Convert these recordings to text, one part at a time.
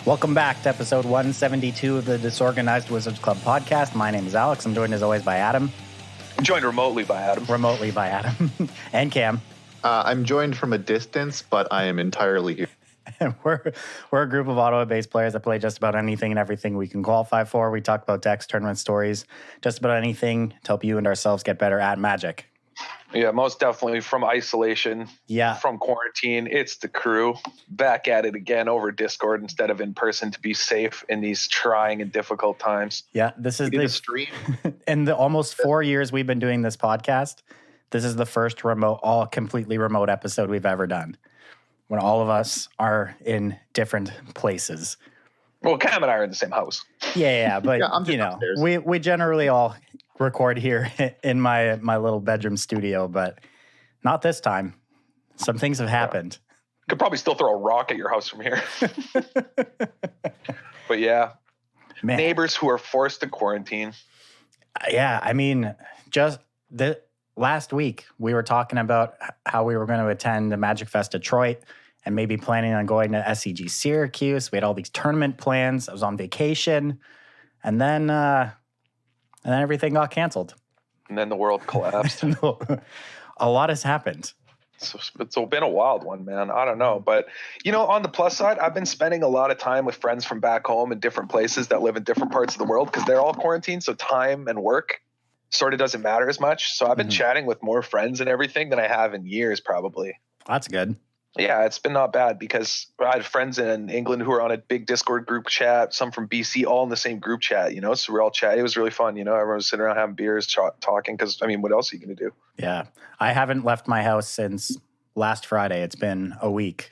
Welcome back to episode 172 of the Disorganized Wizards Club podcast. My name is Alex. I'm joined as always by Adam. I'm joined remotely by Adam. And Cam. I'm joined from a distance, but I am entirely here. And we're a group of Ottawa-based players that play just about anything and everything we can qualify for. We talk about decks, tournament stories, just about anything to help you and ourselves get better at Magic. Yeah, most definitely from isolation, from quarantine. It's the crew back at it again over Discord instead of in person to be safe in these trying and difficult times. Yeah, this is the stream. In the almost 4 years we've been doing this podcast, this is the first completely remote episode we've ever done when all of us are in different places. Well, Cam and I are in the same house. Yeah, but upstairs. we generally all record here in my little bedroom studio, but not this time. Some things have happened. Could probably still throw a rock at your house from here. But yeah, Man. Neighbors who are forced to quarantine. Yeah, I mean, just last week we were talking about how we were going to attend the Magic Fest Detroit and maybe planning on going to SCG Syracuse. We had all these tournament plans. I was on vacation, and then everything got canceled. And then the world collapsed. A lot has happened. It's been a wild one, man. I don't know. But, on the plus side, I've been spending a lot of time with friends from back home in different places that live in different parts of the world because they're all quarantined. So time and work sort of doesn't matter as much. So I've been chatting with more friends and everything than I have in years, probably. That's good. Yeah, it's been not bad because I had friends in England who are on a big Discord group chat, some from BC, all in the same group chat, so we're all chatting. It was really fun, everyone was sitting around having beers, talking, because, what else are you going to do? Yeah, I haven't left my house since last Friday. It's been a week.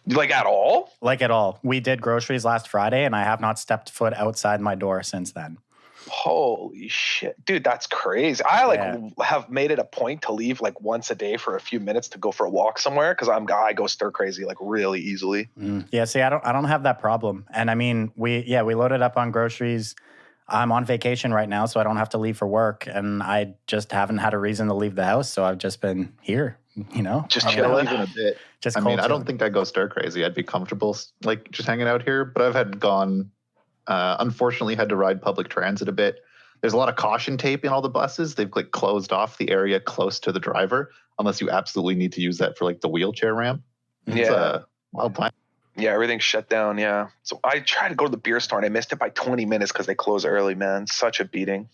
Like at all? Like at all. We did groceries last Friday, and I have not stepped foot outside my door since then. Holy shit. Dude, that's crazy. I have made it a point to leave once a day for a few minutes to go for a walk somewhere because I go stir crazy really easily. Yeah, see, I don't have that problem. And we loaded up on groceries. I'm on vacation right now, so I don't have to leave for work, and I just haven't had a reason to leave the house, so I've just been here, just chilling a bit. I don't think I'd go stir crazy. I'd be comfortable just hanging out here, but I've unfortunately had to ride public transit a bit. There's a lot of caution tape in all the buses. They've closed off the area close to the driver unless you absolutely need to use that for the wheelchair ramp. It's a wild time. Yeah, everything's shut down. Yeah. So I tried to go to the beer store and I missed it by 20 minutes because they close early, man. Such a beating.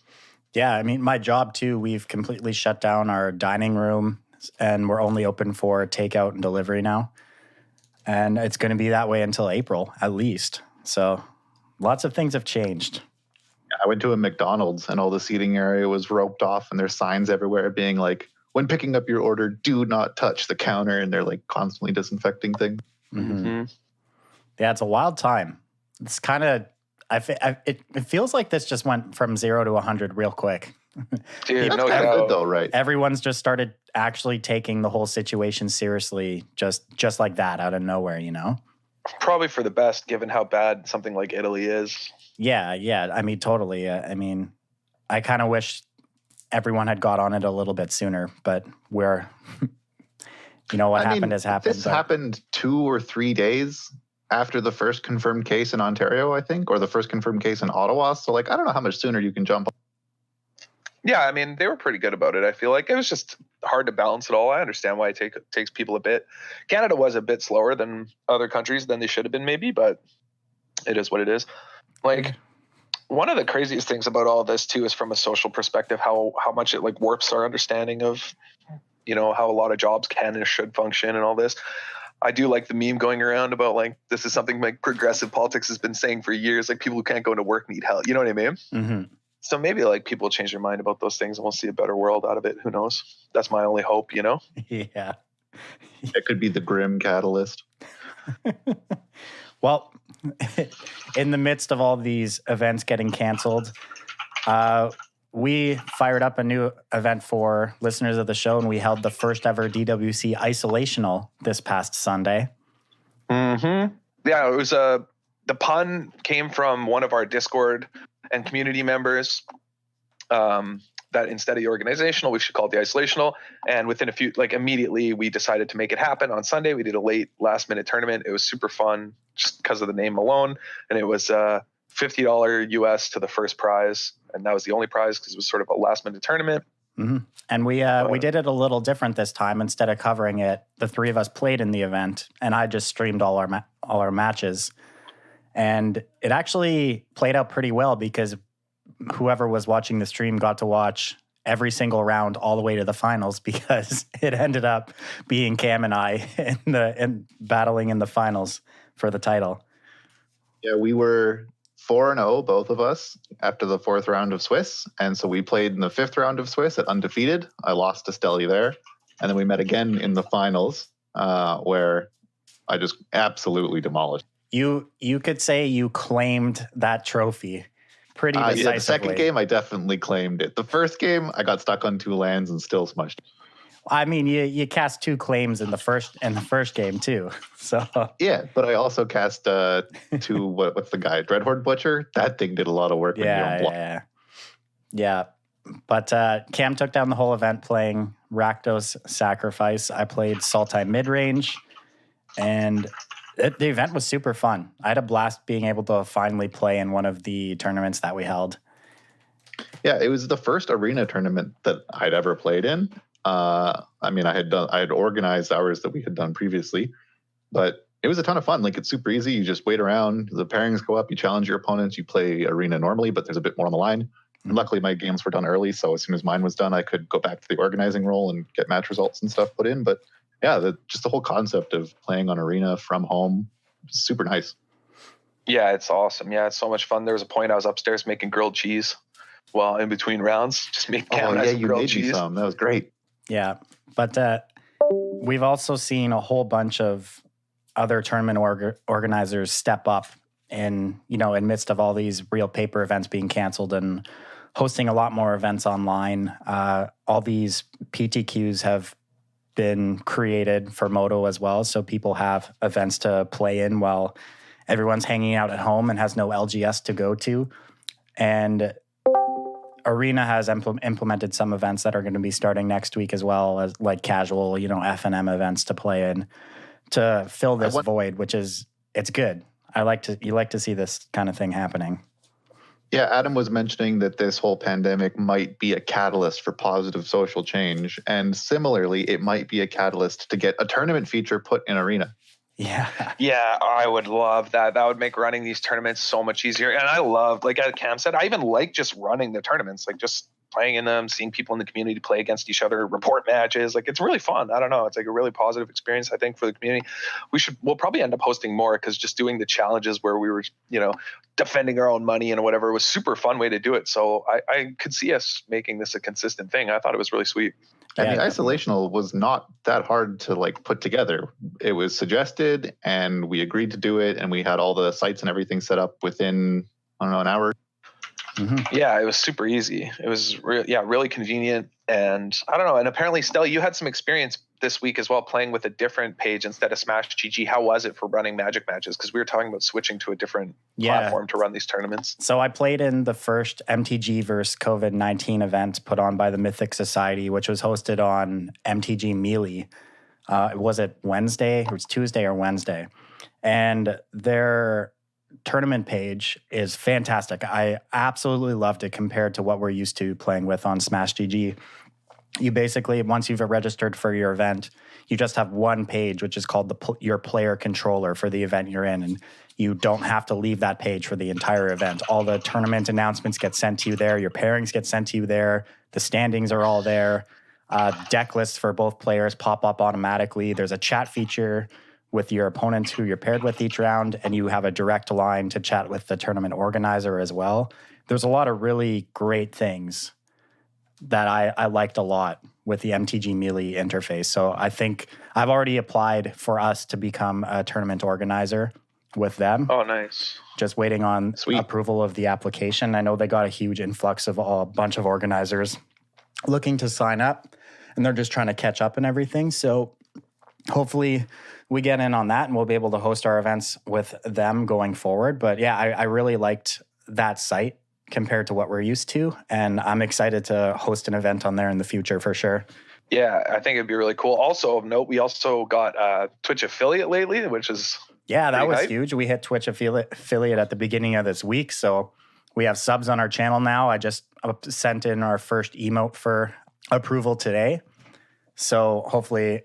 Yeah. My job too, we've completely shut down our dining room and we're only open for takeout and delivery now. And it's going to be that way until April at least. So lots of things have changed. I went to a McDonald's and all the seating area was roped off and there's signs everywhere being when picking up your order, do not touch the counter. And they're constantly disinfecting things. Mm-hmm. Yeah, it's a wild time. It's kind of, it feels like this just went from 0 to 100 real quick. Dude, no doubt. Good though, right? Everyone's just started actually taking the whole situation seriously just like that out of nowhere, Probably for the best, given how bad something like Italy is. Yeah. Totally. I kind of wish everyone had got on it a little bit sooner, but what happened has happened. This happened 2 or 3 days after the first confirmed case in Ontario, I think, or the first confirmed case in Ottawa. So, I don't know how much sooner you can jump on. Yeah, they were pretty good about it. I feel like it was just hard to balance it all. I understand why it takes people a bit. Canada was a bit slower than other countries than they should have been maybe, but it is what it is. One of the craziest things about all this too is from a social perspective, how much it warps our understanding of, how a lot of jobs can and should function and all this. I do like the meme going around about this is something progressive politics has been saying for years, people who can't go into work need help. You know what I mean? Mm-hmm. So maybe people will change their mind about those things and we'll see a better world out of it. Who knows? That's my only hope, Yeah. It could be the grim catalyst. Well, in the midst of all these events getting canceled, we fired up a new event for listeners of the show, and we held the first ever DWC Isolational this past Sunday. Mm-hmm. Yeah, it was the pun came from one of our Discord and community members that that instead of the organizational, we should call it the isolational. And within immediately we decided to make it happen on Sunday. We did a last minute tournament. It was super fun just because of the name alone. And it was $50 US to the first prize. And that was the only prize because it was sort of a last minute tournament. Mm-hmm. And we did it a little different this time. Instead of covering it, the three of us played in the event, and I just streamed all our matches. And it actually played out pretty well because whoever was watching the stream got to watch every single round all the way to the finals, because it ended up being Cam and I in battling in the finals for the title. Yeah, we were 4-0, both of us, after the fourth round of Swiss. And so we played in the fifth round of Swiss at undefeated. I lost to Stelly there. And then we met again in the finals, where I just absolutely demolished. You could say you claimed that trophy pretty decisively. Yeah, the second game, I definitely claimed it. The first game, I got stuck on two lands and still smushed. I mean, you cast two claims in the first game too. So yeah, but I also cast two. What's the guy? Dreadhorde Butcher. That thing did a lot of work. Yeah. But Cam took down the whole event playing Rakdos Sacrifice. I played Sultai Midrange, and the event was super fun. I had a blast being able to finally play in one of the tournaments that we held. Yeah, it was the first arena tournament that I'd ever played in. I mean, I had organized hours that we had done previously, but it was a ton of fun. Like, it's super easy. You just wait around, the pairings go up, you challenge your opponents, you play arena normally, but there's a bit more on the line. And luckily my games were done early, so as soon as mine was done, I could go back to the organizing role and get match results and stuff put in. But yeah, just the whole concept of playing on arena from home, super nice. Yeah, it's awesome. Yeah, it's so much fun. There was a point I was upstairs making grilled cheese while in between rounds, just making you made me some. That was great. Yeah, but we've also seen a whole bunch of other tournament organizers step up in midst of all these real paper events being canceled and hosting a lot more events online. All these PTQs have been created for Moto as well, so people have events to play in while everyone's hanging out at home and has no LGS to go to. And Arena has implemented some events that are going to be starting next week as well, as like casual, F&M events to play in to fill this void, which it's good. You like to see this kind of thing happening. Yeah, Adam was mentioning that this whole pandemic might be a catalyst for positive social change. And similarly, it might be a catalyst to get a tournament feature put in Arena. Yeah. Yeah, I would love that. That would make running these tournaments so much easier. And I love, like as Cam said, I even like just running the tournaments, like just playing in them, seeing people in the community play against each other, report matches. Like, it's really fun. I don't know. It's like a really positive experience, I think, for the community. We'll probably end up hosting more, because just doing the challenges where we were, defending our own money and whatever was super fun way to do it. So I could see us making this a consistent thing. I thought it was really sweet. And the Isolational was not that hard to put together. It was suggested and we agreed to do it, and we had all the sites and everything set up within, an hour. Mm-hmm. Yeah, it was super easy. It was really convenient. And I don't know. And apparently, Stella, you had some experience this week as well, playing with a different page instead of Smash GG. How was it for running Magic matches? Because we were talking about switching to a different platform to run these tournaments. So I played in the first MTG versus COVID-19 event put on by the Mythic Society, which was hosted on MTG Melee. Was it Wednesday? It was Tuesday or Wednesday. And their tournament page is fantastic. I absolutely loved it compared to what we're used to playing with on Smash GG. You basically, once you've registered for your event, you just have one page, which is called your player controller for the event you're in. And you don't have to leave that page for the entire event. All the tournament announcements get sent to you there. Your pairings get sent to you there. The standings are all there. Deck lists for both players pop up automatically. There's a chat feature with your opponents who you're paired with each round, and you have a direct line to chat with the tournament organizer as well. There's a lot of really great things that I liked a lot with the MTG Melee interface. So I think I've already applied for us to become a tournament organizer with them. Oh, nice. Just waiting on approval of the application. I know they got a huge influx of a bunch of organizers looking to sign up, and they're just trying to catch up and everything. So hopefully we get in on that and we'll be able to host our events with them going forward. But yeah, I really liked that site. compared to what we're used to. And I'm excited to host an event on there in the future for sure. Yeah, I think it'd be really cool. Also of note, we also got a Twitch affiliate lately, which is that was huge. We hit Twitch affiliate at the beginning of this week. So we have subs on our channel now. I just sent in our first emote for approval today. So hopefully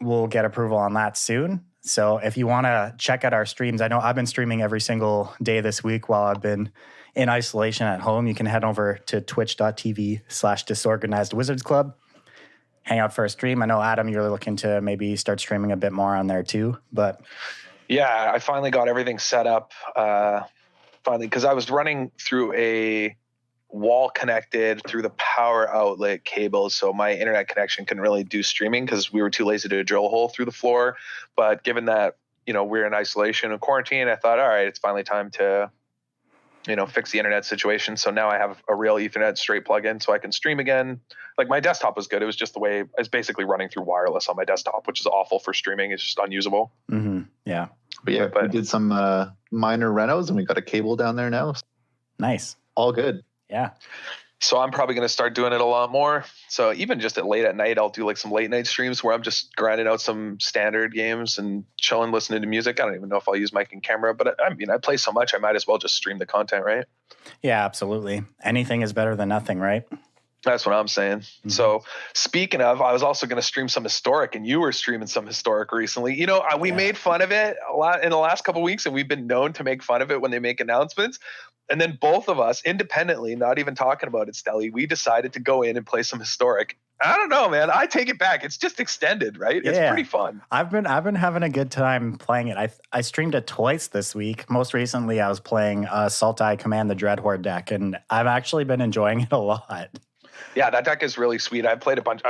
we'll get approval on that soon. So if you want to check out our streams, I know I've been streaming every single day this week while I've been in isolation at home. You can head over to twitch.tv/disorganized wizards club. Hang out for a stream. I know, Adam, you're looking to maybe start streaming a bit more on there too, but... Yeah, I finally got everything set up, because I was running through a wall connected through the power outlet cable, so my internet connection couldn't really do streaming because we were too lazy to drill a hole through the floor. But given that, we're in isolation and quarantine, I thought, all right, it's finally time to, fix the internet situation. So now I have a real Ethernet straight plug-in so I can stream again. Like my desktop was good. It was just the way I was basically running through wireless on my desktop, which is awful for streaming. It's just unusable. Mm-hmm. Yeah. But we did some minor renos and we got a cable down there now. Nice. All good. Yeah. So I'm probably going to start doing it a lot more. So even just late at night, I'll do like some late night streams where I'm just grinding out some standard games and chilling, listening to music. I don't even know if I'll use mic and camera, but I play so much, I might as well just stream the content, right? Yeah, absolutely. Anything is better than nothing, right? That's what I'm saying. Mm-hmm. So speaking of, I was also going to stream some historic, and you were streaming some historic recently. We made fun of it a lot in the last couple of weeks, and we've been known to make fun of it when they make announcements. And then both of us independently, not even talking about it, Stelly, we decided to go in and play some historic. I don't know, man. I take it back. It's just extended, right? It's pretty fun. I've been having a good time playing it. I streamed it twice this week. Most recently, I was playing Sultai Command the Dreadhorde deck, and I've actually been enjoying it a lot. Yeah, that deck is really sweet. I've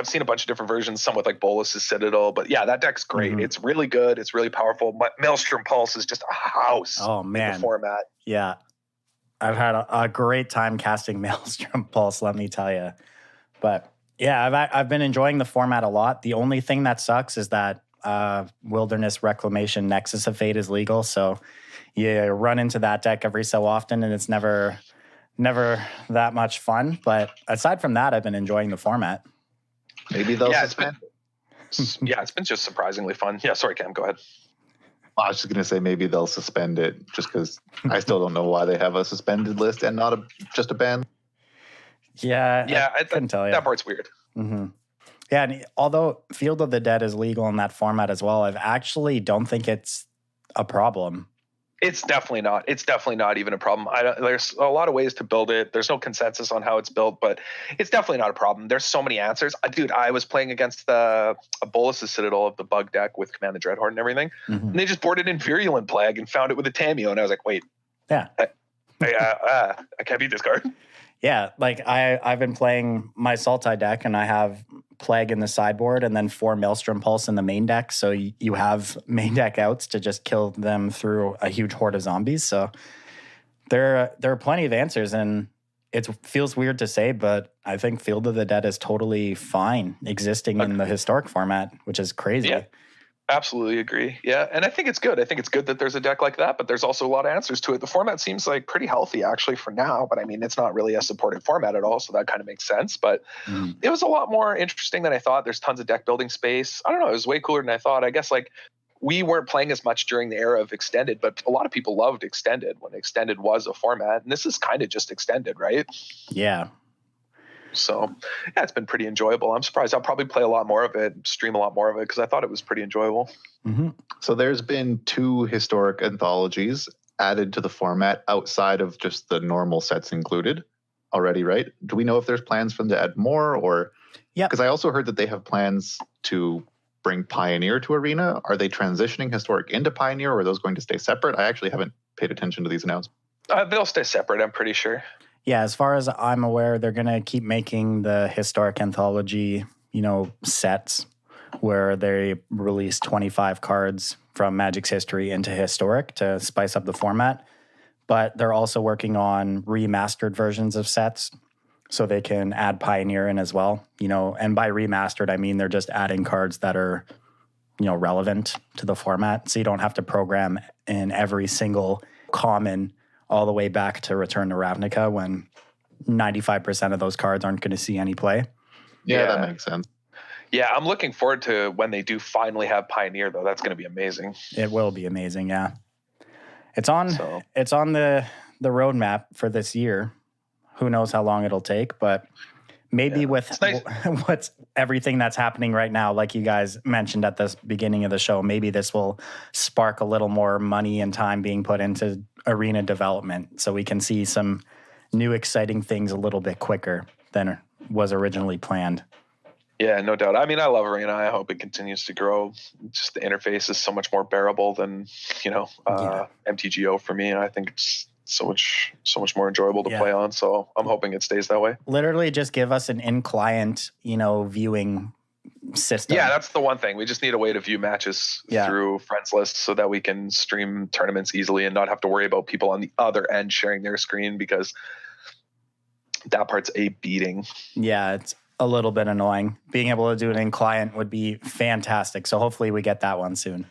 seen a bunch of different versions, some with like Bolus's Citadel, but yeah, that deck's great. Mm-hmm. It's really good. It's really powerful. Maelstrom Pulse is just a house. Oh man, in the format. Yeah, I've had a great time casting Maelstrom Pulse, let me tell you. But yeah, I've been enjoying the format a lot. The only thing that sucks is that Wilderness Reclamation Nexus of Fate is legal, so you run into that deck every so often, and it's never that much fun. But aside from that, I've been enjoying the format. Maybe they'll suspend it. Yeah, it's been just surprisingly fun. Yeah, sorry, Cam, go ahead. I was just going to say maybe they'll suspend it just because I still don't know why they have a suspended list and not just a ban. Yeah, I couldn't tell you. That part's weird. Mm-hmm. Yeah, and although Field of the Dead is legal in that format as well, I actually don't think it's a problem. It's definitely not. It's definitely not even a problem. There's a lot of ways to build it. There's no consensus on how it's built, but it's definitely not a problem. There's so many answers. Dude, I was playing against a Bolus's Citadel of the bug deck with Command the Dreadhorde and everything, and they just boarded in Virulent Plague and found it with a Tameo, and I was like, wait. Yeah. I can't beat this card. Yeah, like I've been playing my Sultai deck, and I have Plague in the sideboard and then 4 Maelstrom Pulse in the main deck. So you have main deck outs to just kill them through a huge horde of zombies. So there are plenty of answers, and it feels weird to say, but I think Field of the Dead is totally fine existing in the historic format, which is crazy. Yeah. Absolutely agree. Yeah. And I think it's good. I think it's good that there's a deck like that, but there's also a lot of answers to it. The format seems like pretty healthy actually for now, but I mean, it's not really a supported format at all. So that kind of makes sense, but it was a lot more interesting than I thought. There's tons of deck building space. I don't know. It was way cooler than I thought. I guess like we weren't playing as much during the era of Extended, but a lot of people loved Extended when Extended was a format. And this is kind of just Extended, right? Yeah. So yeah, it's been pretty enjoyable. I'm surprised I'll probably play a lot more of it, stream a lot more of it, because I thought it was pretty enjoyable. Mm-hmm. So there's been 2 historic anthologies added to the format outside of just the normal sets included already, right? Do we know if there's plans for them to add more? Or yeah, because I also heard that they have plans to bring Pioneer to Arena. Are they transitioning historic into Pioneer, or are those going to stay separate? I actually haven't paid attention to these announcements. They'll stay separate, I'm pretty sure. Yeah, as far as I'm aware, they're going to keep making the historic anthology, sets where they release 25 cards from Magic's history into historic to spice up the format. But they're also working on remastered versions of sets so they can add Pioneer in as well. And by remastered, I mean they're just adding cards that are, relevant to the format. So you don't have to program in every single common all the way back to Return to Ravnica when 95% of those cards aren't going to see any play. Yeah, that makes sense. Yeah, I'm looking forward to when they do finally have Pioneer, though. That's going to be amazing. It will be amazing, yeah. It's on the roadmap for this year. Who knows how long it'll take, but maybe with what's everything that's happening right now, like you guys mentioned at the beginning of the show, maybe this will spark a little more money and time being put into arena development so we can see some new exciting things a little bit quicker than was originally planned. Yeah, no doubt. I mean, I love Arena. I hope it continues to grow. Just the interface is so much more bearable than, MTGO for me. And I think it's so much more enjoyable to play on. So I'm hoping it stays that way. Literally just give us an in-client, viewing system. Yeah, that's the one thing. We just need a way to view matches through friends lists so that we can stream tournaments easily and not have to worry about people on the other end sharing their screen, because that part's a beating. Yeah, it's a little bit annoying. Being able to do it in client would be fantastic. So hopefully we get that one soon.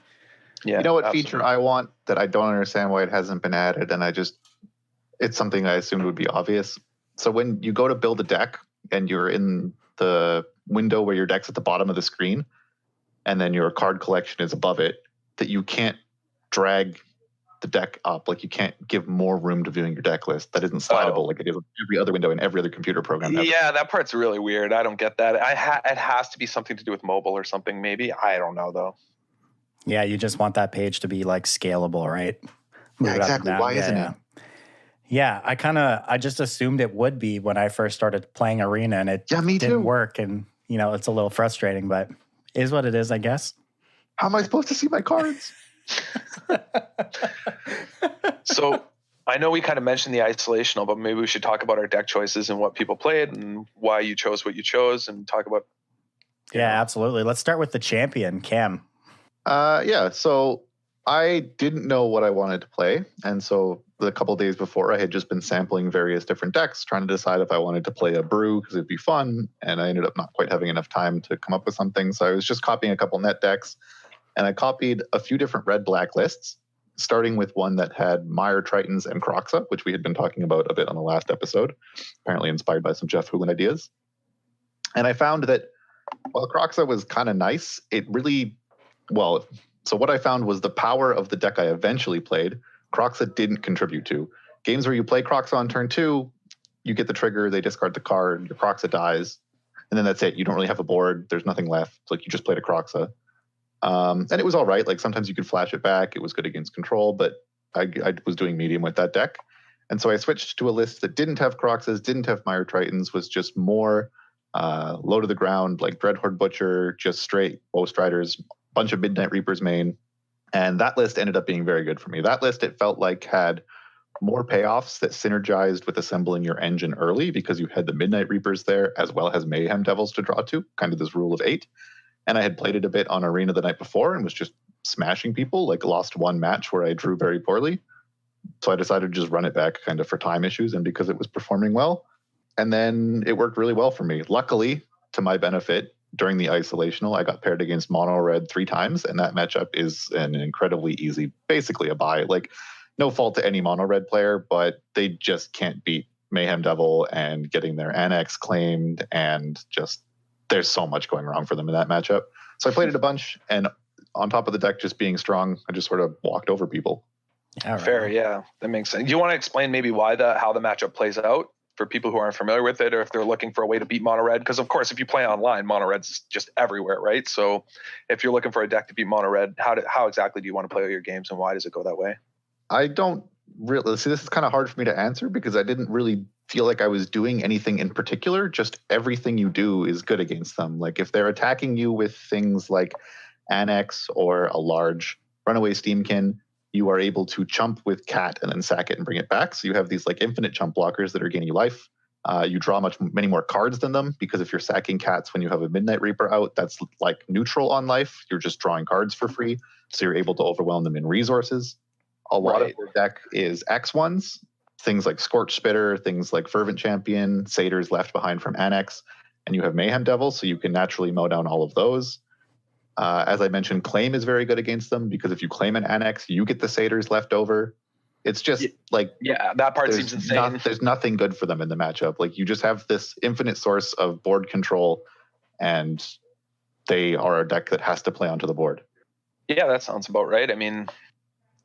Yeah, you know what feature I want that I don't understand why it hasn't been added, and it's something I assumed would be obvious. So when you go to build a deck and you're in the window where your deck's at the bottom of the screen and then your card collection is above it, that you can't drag the deck up. Like you can't give more room to viewing your deck list. That isn't slidable like it is on every other window in every other computer program. Yeah, that part's really weird. I don't get that. It has to be something to do with mobile or something, maybe. I don't know, though. Yeah, you just want that page to be like scalable, right? Yeah, exactly. Why isn't it? Yeah, I just assumed it would be when I first started playing Arena, and it didn't work. And, it's a little frustrating, but is what it is, I guess. How am I supposed to see my cards? So I know we kind of mentioned the isolational, but maybe we should talk about our deck choices and what people played and why you chose what you chose, and talk about. Yeah, absolutely. Let's start with the champion, Cam. So I didn't know what I wanted to play. And so the couple of days before, I had just been sampling various different decks, trying to decide if I wanted to play a brew because it'd be fun. And I ended up not quite having enough time to come up with something. So I was just copying a couple net decks. And I copied a few different red-black lists, starting with one that had Mire, Tritons, and Kroxa, which we had been talking about a bit on the last episode, apparently inspired by some Jeff Houlihan ideas. And I found that while Kroxa was kind of nice, so what I found was the power of the deck I eventually played, Kroxa didn't contribute to. Games where you play Kroxa on turn 2, you get the trigger, they discard the card, your Kroxa dies, and then that's it. You don't really have a board. There's nothing left. It's like you just played a Kroxa. And it was all right. Like sometimes you could flash it back. It was good against control, but I was doing medium with that deck. And so I switched to a list that didn't have Kroxas, didn't have Mire Tritons, was just more low to the ground, like Dreadhorde Butcher, just straight Bow Striders, bunch of Midnight Reapers main. And that list ended up being very good for me. That list, it felt like, had more payoffs that synergized with assembling your engine early because you had the Midnight Reapers there as well as Mayhem Devils to draw to, kind of this rule of 8. And I had played it a bit on Arena the night before and was just smashing people, like lost one match where I drew very poorly. So I decided to just run it back kind of for time issues and because it was performing well. And then it worked really well for me. Luckily, to my benefit, during the isolational, I got paired against Mono Red 3 times, and that matchup is an incredibly easy, basically a bye. Like, no fault to any Mono Red player, but they just can't beat Mayhem Devil and getting their annex claimed, and just there's so much going wrong for them in that matchup. So I played it a bunch, and on top of the deck just being strong, I just sort of walked over people. Yeah, right. Fair, yeah, that makes sense. Do you want to explain maybe how the matchup plays out for people who aren't familiar with it, or if they're looking for a way to beat Mono Red? Because of course, if you play online, Mono Red's just everywhere, right? So if you're looking for a deck to beat Mono Red, how exactly do you want to play all your games, and why does it go that way? I don't really see. This is kind of hard for me to answer because I didn't really feel like I was doing anything in particular. Just everything you do is good against them. Like if they're attacking you with things like Annex or a large Runaway Steamkin, you are able to chump with Cat and then sack it and bring it back. So you have these like infinite chump blockers that are gaining you life. You draw many more cards than them because if you're sacking Cats when you have a Midnight Reaper out, that's like neutral on life. You're just drawing cards for free. So you're able to overwhelm them in resources. A lot of your deck is X1s, things like Scorch Spitter, things like Fervent Champion, Satyrs left behind from Annex, and you have Mayhem Devil, so you can naturally mow down all of those. As I mentioned, Claim is very good against them because if you claim an Annex, you get the Satyrs left over. It's just like, yeah, that part seems insane. There's nothing good for them in the matchup. Like, you just have this infinite source of board control, and they are a deck that has to play onto the board. Yeah, that sounds about right. I mean,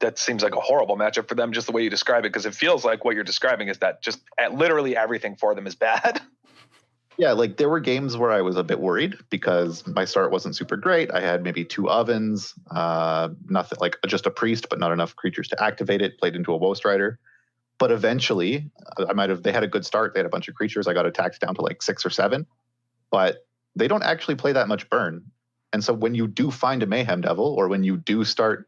that seems like a horrible matchup for them, just the way you describe it, because it feels like what you're describing is that just literally everything for them is bad. Yeah, like there were games where I was a bit worried because my start wasn't super great. I had maybe 2 ovens, nothing, like just a priest, but not enough creatures to activate it, played into a Woe Strider. But eventually, they had a good start. They had a bunch of creatures. I got attacked down to like 6 or 7, but they don't actually play that much burn. And so when you do find a Mayhem Devil, or when you do start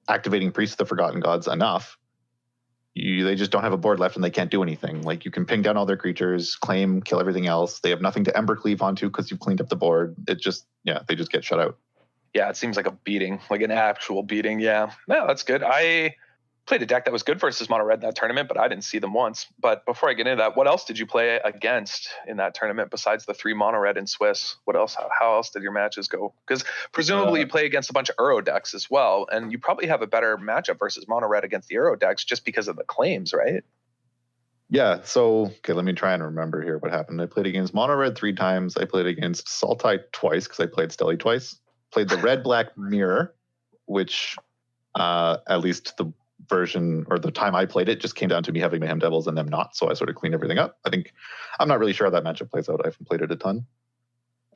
activating Priest of the Forgotten Gods enough, they just don't have a board left and they can't do anything. Like, you can ping down all their creatures, claim, kill everything else. They have nothing to Embercleave onto because you've cleaned up the board. They just get shut out. Yeah, it seems like a beating, like an actual beating. Yeah, no, that's good. I played a deck that was good versus mono red in that tournament, but I didn't see them once. But before I get into that, what else did you play against in that tournament besides the 3 mono red in Swiss? What else? How else did your matches go? Because presumably you play against a bunch of Uro decks as well, and you probably have a better matchup versus mono red against the Uro decks just because of the claims, right? Yeah. So, okay, let me try and remember here what happened. I played against mono red 3 times. I played against Sultai twice because I played Stelly twice. Played the red-black mirror, which at least the version or the time I played it just came down to me having Mayhem Devils and them not, so I sort of cleaned everything up. I'm not really sure how that matchup plays out. I haven't played it a ton.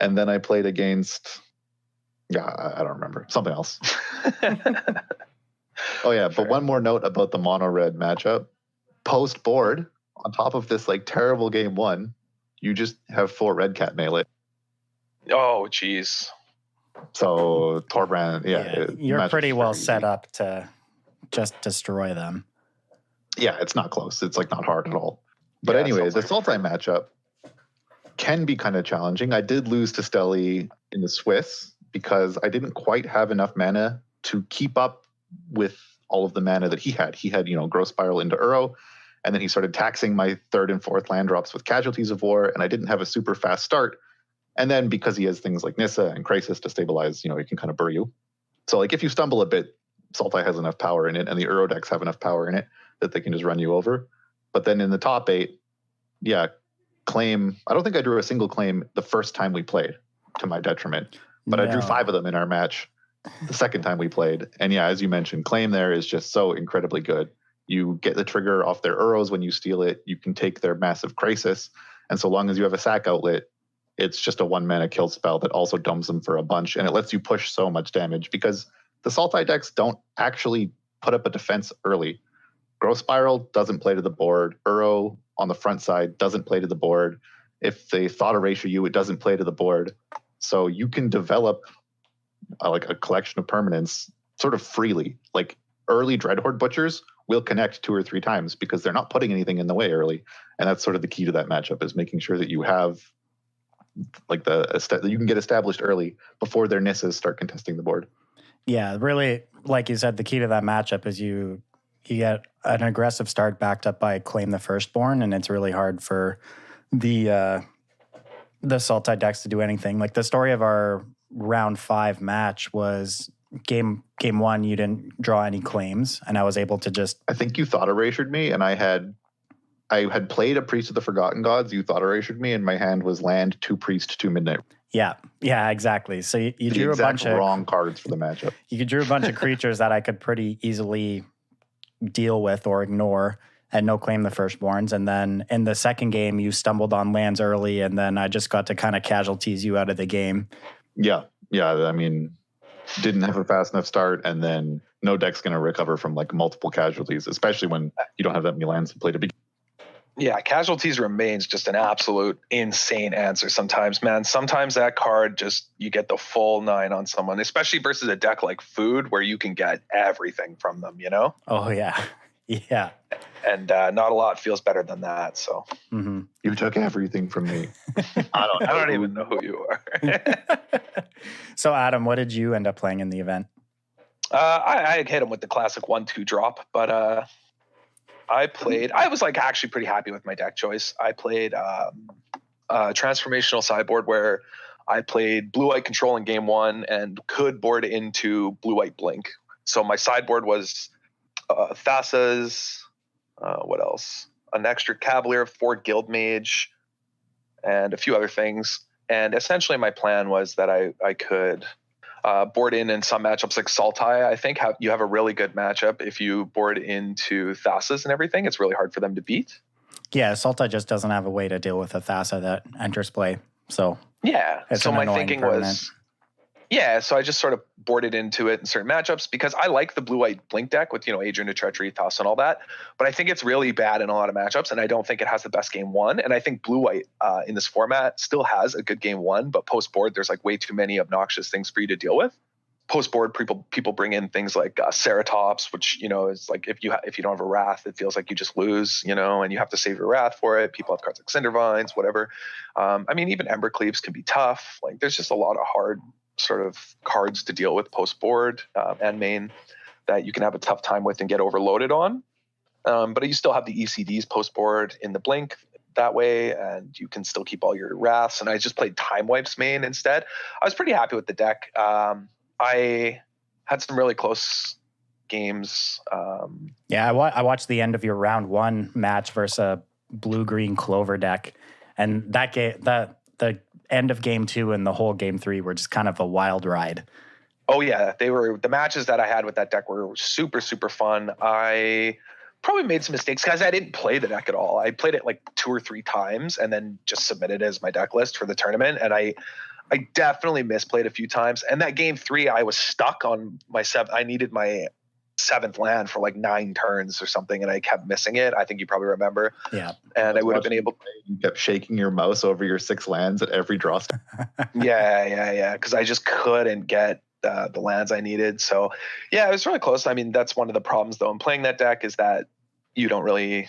And then I played against, I don't remember, something else. Oh yeah, but one more note about the mono red matchup. Post board, on top of this like terrible game 1, you just have 4 red cat melee. Oh geez. So Torbrand, you're pretty well set up to just destroy them. Yeah, it's not close. It's like not hard at all. But anyway, the Sultai matchup can be kind of challenging. I did lose to Stelly in the Swiss because I didn't quite have enough mana to keep up with all of the mana that he had. He had, Growth Spiral into Uro, and then he started taxing my 3rd and 4th land drops with Casualties of War, and I didn't have a super fast start. And then because he has things like Nissa and Crisis to stabilize, he can kind of burr you. So like if you stumble a bit, Sultai has enough power in it, and the Uro decks have enough power in it that they can just run you over. But then in the top 8, claim. I don't think I drew a single claim the first time we played, to my detriment. But I drew 5 of them in our match the second time we played. And yeah, as you mentioned, claim there is just so incredibly good. You get the trigger off their Uros when you steal it. You can take their massive Crisis. And so long as you have a sack outlet, it's just a 1 mana kill spell that also domes them for a bunch. And it lets you push so much damage because the Sultai decks don't actually put up a defense early. Growth Spiral doesn't play to the board. Uro on the front side doesn't play to the board. If they Thought Erasure you, it doesn't play to the board. So you can develop like a collection of permanents sort of freely. Like early Dreadhorde Butchers will connect 2 or 3 times because they're not putting anything in the way early. And that's sort of the key to that matchup, is making sure that you have like you can get established early before their Nissas start contesting the board. Yeah, really, like you said, the key to that matchup is you get an aggressive start backed up by Claim the Firstborn, and it's really hard for the Sultai decks to do anything. Like the story of our round 5 match was game 1, you didn't draw any claims, and I was able to just... I think you Thought Erasured me, and I had played a Priest of the Forgotten Gods. You Thought Erasured me, and my hand was land 2 Priest, 2 Midnight. Yeah, exactly. So you drew a bunch of wrong cards for the matchup. You drew a bunch of creatures that I could pretty easily deal with or ignore, and no Claim the Firstborns. And then in the second game, you stumbled on lands early, and then I just got to kind of casualties you out of the game. Yeah. I mean, didn't have a fast enough start, and then no deck's going to recover from like multiple casualties, especially when you don't have that many lands to play to begin. Yeah, Casualties remains just an absolute insane answer sometimes, man. Sometimes that card just, you get the full 9 on someone, especially versus a deck like Food where you can get everything from them, Oh, yeah. Yeah. And not a lot feels better than that, so. Mm-hmm. You took everything from me. I don't even know who you are. So, Adam, what did you end up playing in the event? I hit him with the classic 1-2 drop, but... I was like actually pretty happy with my deck choice. I played transformational sideboard where I played blue-white control in game 1 and could board into blue-white blink. So my sideboard was Thassa's, what else? An extra Cavalier, 4 Guild Mage, and a few other things. And essentially my plan was that I could board in some matchups like Sultai. I think you have a really good matchup if you board into Thassa's and everything. It's really hard for them to beat. Yeah, Sultai just doesn't have a way to deal with a Thassa that enters play. So yeah, so my thinking was, so I just sort of boarded into it in certain matchups because I like the blue-white blink deck with, Adrian to Treachery, Thassa, and all that. But I think it's really bad in a lot of matchups, and I don't think it has the best game one. And I think blue-white in this format still has a good game one, but post-board, there's like way too many obnoxious things for you to deal with. Post-board, people bring in things like Ceratops, which, is like if you don't have a Wrath, it feels like you just lose, and you have to save your Wrath for it. People have cards like Cindervines, whatever. Even Embercleaves can be tough. Like there's just a lot of hard sort of cards to deal with post-board and main that you can have a tough time with and get overloaded on. But you still have the ECDs post-board in the blink that way, and you can still keep all your Wraths. And I just played Time Wipes main instead. I was pretty happy with the deck. I had some really close games. I watched the end of your round one match versus a blue-green Clover deck, and the end of game two and the whole game three were just kind of a wild ride. Oh yeah, the matches that I had with that deck were super, super fun. I probably made some mistakes because I didn't play the deck at all. I played it like 2 or 3 times and then just submitted it as my deck list for the tournament. And I definitely misplayed a few times. And that game 3, I was stuck on my 7th. I needed my 7th land for like 9 turns or something, and I kept missing it. I think you probably remember. Yeah. And I would have been able. You kept shaking your mouse over your 6 lands at every draw. Yeah. Because I just couldn't get the lands I needed. So yeah, it was really close. That's one of the problems though in playing that deck is that you don't really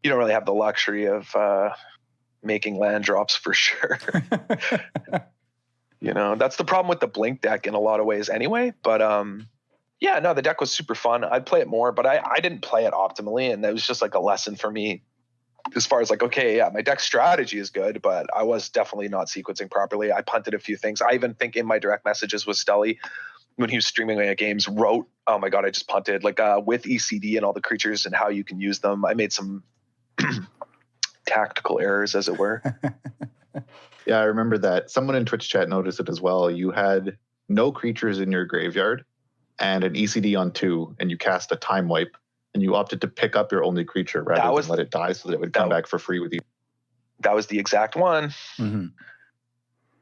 have the luxury of making land drops for sure. That's the problem with the blink deck in a lot of ways anyway. But the deck was super fun. I'd play it more, but I didn't play it optimally. And it was just like a lesson for me as far as like, okay, yeah, my deck strategy is good, but I was definitely not sequencing properly. I punted a few things. I even think in my direct messages with Stelly, when he was streaming my games, wrote, oh my God, I just punted, like with ECD and all the creatures and how you can use them. I made some tactical errors, as it were. Yeah, I remember that. Someone in Twitch chat noticed it as well. You had no creatures in your graveyard and an ECD on 2, and you cast a Time Wipe, and you opted to pick up your only creature rather than let it die so that it would come back for free with you. That was the exact one. Mm-hmm.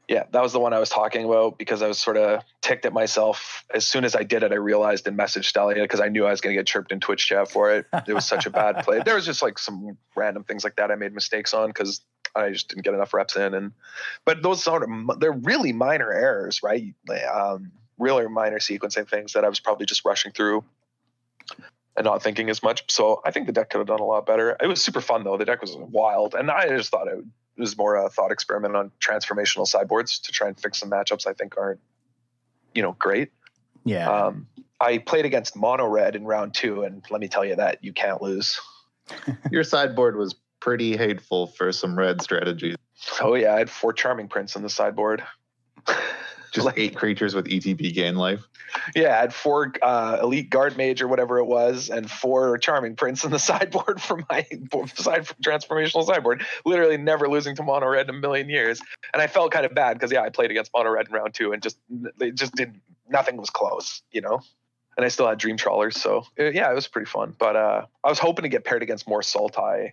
Yeah, that was the one I was talking about because I was sort of ticked at myself. As soon as I did it, I realized and messaged Stelly because I knew I was going to get chirped in Twitch chat for it. It was such a bad play. There was just like some random things like that I made mistakes on because I just didn't get enough reps in. But those they're really minor errors, right? Really minor sequencing things that I was probably just rushing through and not thinking as much. So I think the deck could have done a lot better. It was super fun though. The deck was wild, and I just thought it was more a thought experiment on transformational sideboards to try and fix some matchups I think aren't, great. Yeah. I played against mono red in round 2, and let me tell you that you can't lose. Your sideboard was pretty hateful for some red strategies. Oh yeah, I had 4 Charming Prince on the sideboard. Just 8 creatures with ETB gain life. Yeah, I had 4 Elite Guard Mage or whatever it was, and 4 Charming Prince in the sideboard for my transformational sideboard. Literally never losing to mono red in a million years, and I felt kind of bad because I played against mono red in round 2, and nothing was close, And I still had Dream Trawlers, so it was pretty fun. But I was hoping to get paired against more Sultai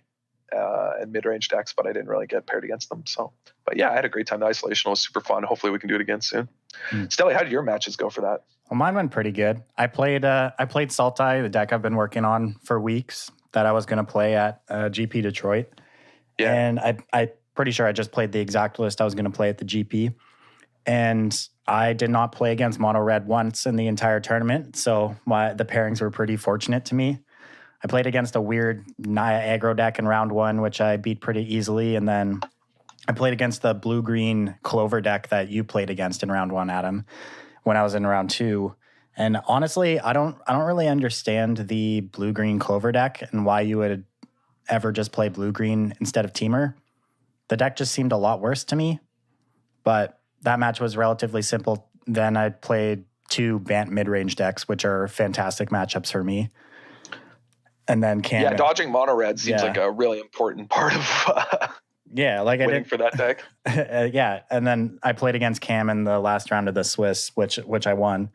and mid-range decks, but I didn't really get paired against them. So, but yeah, I had a great time. The Isolational was super fun. Hopefully we can do it again soon. Stelly, how did your matches go for that? Well, mine went pretty good. I played Sultai, the deck I've been working on for weeks that I was going to play at GP Detroit. Yeah. And I'm pretty sure I just played the exact list I was going to play at the GP. And I did not play against mono red once in the entire tournament. So the pairings were pretty fortunate to me. I played against a weird Naya aggro deck in round 1, which I beat pretty easily. And then I played against the blue-green Clover deck that you played against in round 1, Adam, when I was in round 2. And honestly, I don't really understand the blue-green Clover deck and why you would ever just play blue-green instead of Teamer. The deck just seemed a lot worse to me. But that match was relatively simple. Then I played 2 Bant mid-range decks, which are fantastic matchups for me. And then Cam. Dodging mono red seems like a really important part of like winning for that deck. And then I played against Cam in the last round of the Swiss, which I won.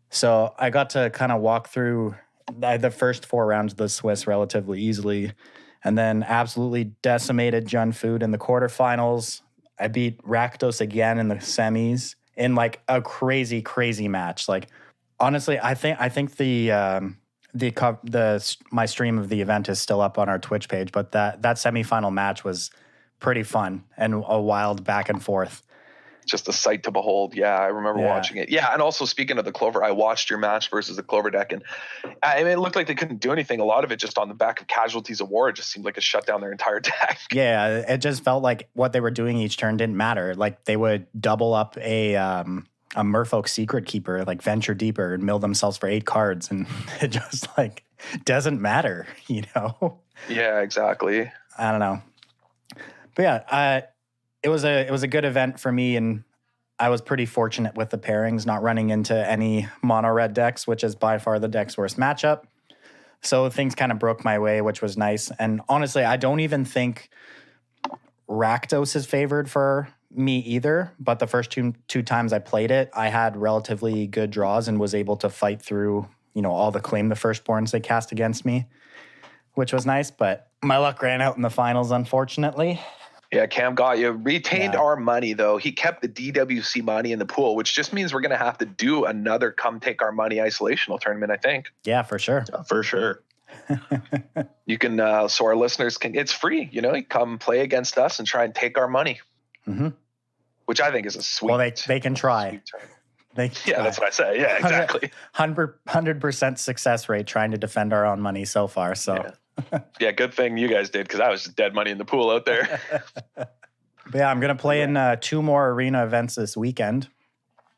So I got to kind of walk through the first 4 rounds of the Swiss relatively easily, and then absolutely decimated Jun Food in the quarterfinals. I beat Rakdos again in the semis in like a crazy, crazy match. Like, honestly, I think my stream of the event is still up on our Twitch page, but that semifinal match was pretty fun and a wild back and forth. Just a sight to behold. Yeah, I remember watching it. Yeah, and also speaking of the Clover, I watched your match versus the Clover deck, and I mean, it looked like they couldn't do anything. A lot of it just on the back of casualties of war. It just seemed like it shut down their entire deck. Yeah, it just felt like what they were doing each turn didn't matter. Like they would double up a Merfolk Secret Keeper, like Venture Deeper, and mill themselves for 8 cards, and it just like doesn't matter, you know? Yeah, exactly. I don't know. But yeah, it was a good event for me, and I was pretty fortunate with the pairings, not running into any mono red decks, which is by far the deck's worst matchup. So things kind of broke my way, which was nice. And honestly, I don't even think Rakdos is favored for me either. But the first two times I played it, I had relatively good draws and was able to fight through, all the Claim the Firstborns they cast against me, which was nice. But my luck ran out in the finals, unfortunately. Yeah, Cam got you. Retained our money, though. He kept the DWC money in the pool, which just means we're going to have to do another Come Take Our Money isolational tournament, I think. Yeah, for sure. For sure. You can, so our listeners can, it's free, you come play against us and try and take our money, which I think is a sweet. Well, they can try. That's what I say. Yeah, exactly. 100% success rate trying to defend our own money so far. So. Yeah. Yeah, good thing you guys did, because I was just dead money in the pool out there. But yeah, I'm going to play in 2 more arena events this weekend.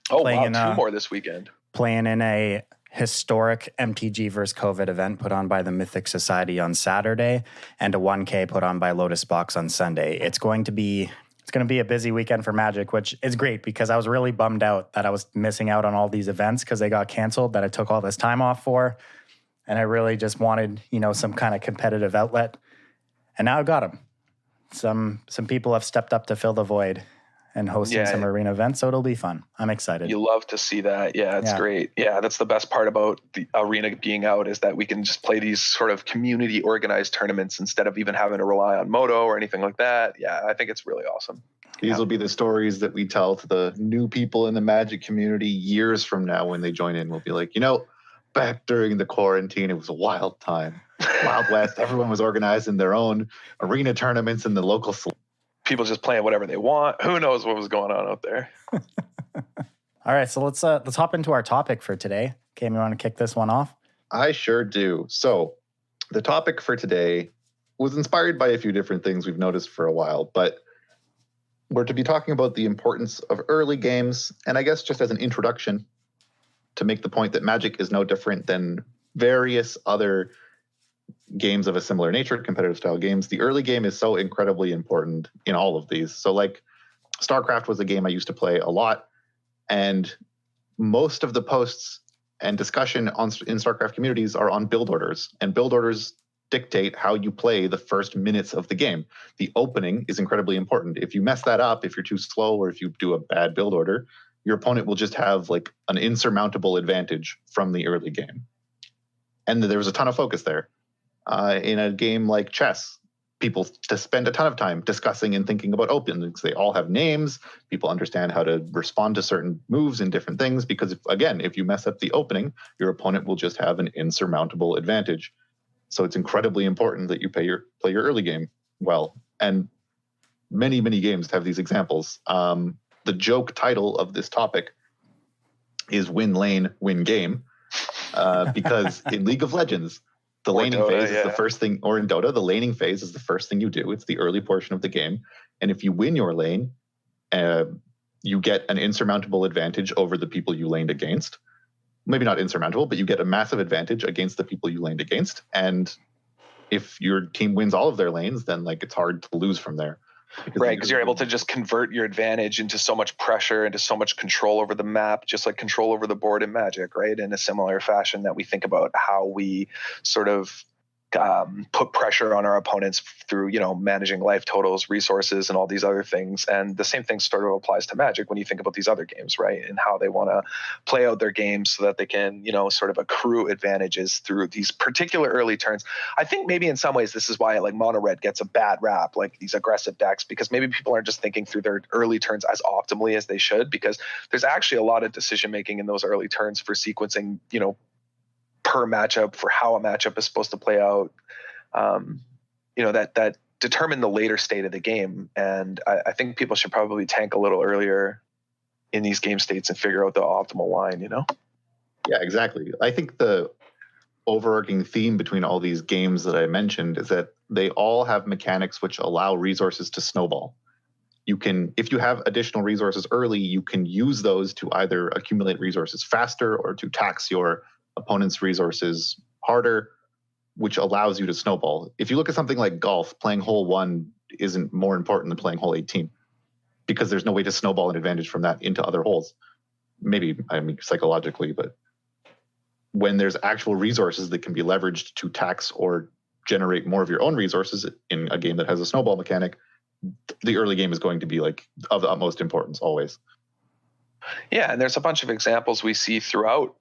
Oh, wow, 2 more this weekend. Playing in a historic MTG vs. COVID event put on by the Mythic Society on Saturday, and a 1K put on by Lotus Box on Sunday. It's going to be a busy weekend for Magic, which is great because I was really bummed out that I was missing out on all these events because they got canceled that I took all this time off for. And I really just wanted, some kind of competitive outlet. And now I've got them. Some people have stepped up to fill the void and hosting some arena events, so it'll be fun. I'm excited. You love to see that. Yeah, it's great. Yeah, that's the best part about the arena being out, is that we can just play these sort of community organized tournaments instead of even having to rely on Moto or anything like that. Yeah, I think it's really awesome. These will be the stories that we tell to the new people in the Magic community years from now when they join in. We'll be like, back during the quarantine, it was a wild time. Wild West. Everyone was organizing their own arena tournaments in the local. People just playing whatever they want. Who knows what was going on out there? All right, so let's hop into our topic for today. Cam, you want to kick this one off? I sure do. So the topic for today was inspired by a few different things we've noticed for a while, but we're to be talking about the importance of early games, and I guess just as an introduction, to make the point that Magic is no different than various other games of a similar nature, competitive style games. The early game is so incredibly important in all of these. So like StarCraft was a game I used to play a lot, and most of the posts and discussion in StarCraft communities are on build orders, and build orders dictate how you play the first minutes of the game. The opening is incredibly important. If you mess that up, if you're too slow, or if you do a bad build order, your opponent will just have like an insurmountable advantage from the early game. And there was a ton of focus there. In a game like chess, people spend a ton of time discussing and thinking about openings. They all have names. People understand how to respond to certain moves and different things, because if you mess up the opening, your opponent will just have an insurmountable advantage. So it's incredibly important that you play your early game well. And many, many games have these examples. The joke title of this topic is Win Lane, Win Game, because in League of Legends, the laning phase is the first thing, or in Dota, the laning phase is the first thing you do. It's the early portion of the game. And if you win your lane, you get an insurmountable advantage over the people you laned against. Maybe not insurmountable, but you get a massive advantage against the people you laned against. And if your team wins all of their lanes, then it's hard to lose from there. Because you're able to just convert your advantage into so much pressure, into so much control over the map, just like control over the board in Magic, right? In a similar fashion that we think about how we sort of put pressure on our opponents through, managing life totals, resources, and all these other things. And the same thing sort of applies to Magic when you think about these other games, right? And how they want to play out their games so that they can, sort of accrue advantages through these particular early turns. I think maybe in some ways this is why like mono red gets a bad rap, like these aggressive decks, because maybe people aren't just thinking through their early turns as optimally as they should, because there's actually a lot of decision making in those early turns for sequencing, per matchup, for how a matchup is supposed to play out, that determine the later state of the game. And I think people should probably tank a little earlier in these game states and figure out the optimal line, Yeah, exactly. I think the overarching theme between all these games that I mentioned is that they all have mechanics which allow resources to snowball. If you have additional resources early, you can use those to either accumulate resources faster or to tax your opponent's resources harder, which allows you to snowball. If you look at something like golf, playing hole 1 isn't more important than playing hole 18 because there's no way to snowball an advantage from that into other holes. Maybe, psychologically, but when there's actual resources that can be leveraged to tax or generate more of your own resources in a game that has a snowball mechanic, the early game is going to be like of the utmost importance always. Yeah, and there's a bunch of examples we see throughout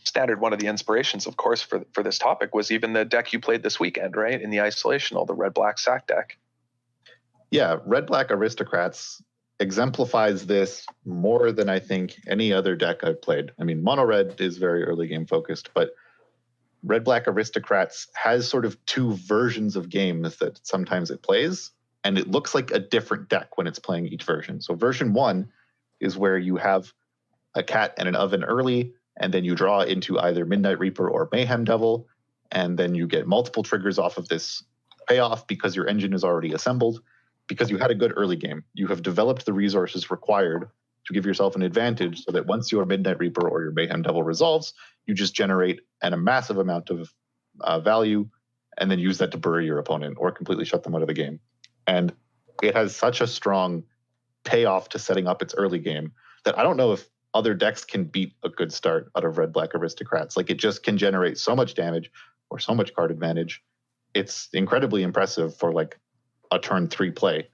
Standard. One of the inspirations, of course, for this topic was even the deck you played this weekend, right? In the Isolational, the red-black sack deck. Yeah, red-black Aristocrats exemplifies this more than I think any other deck I've played. I mean, mono-red is very early game focused, but red-black Aristocrats has sort of two versions of games that sometimes it plays, and it looks like a different deck when it's playing each version. So version 1 is where you have a cat and an oven early, and then you draw into either Midnight Reaper or Mayhem Devil, and then you get multiple triggers off of this payoff because your engine is already assembled. Because you had a good early game, you have developed the resources required to give yourself an advantage so that once your Midnight Reaper or your Mayhem Devil resolves, you just generate a massive amount of value and then use that to bury your opponent or completely shut them out of the game. And it has such a strong payoff to setting up its early game that I don't know if other decks can beat a good start out of red-black Aristocrats. Like, it just can generate so much damage or so much card advantage. It's incredibly impressive for like a turn 3 play.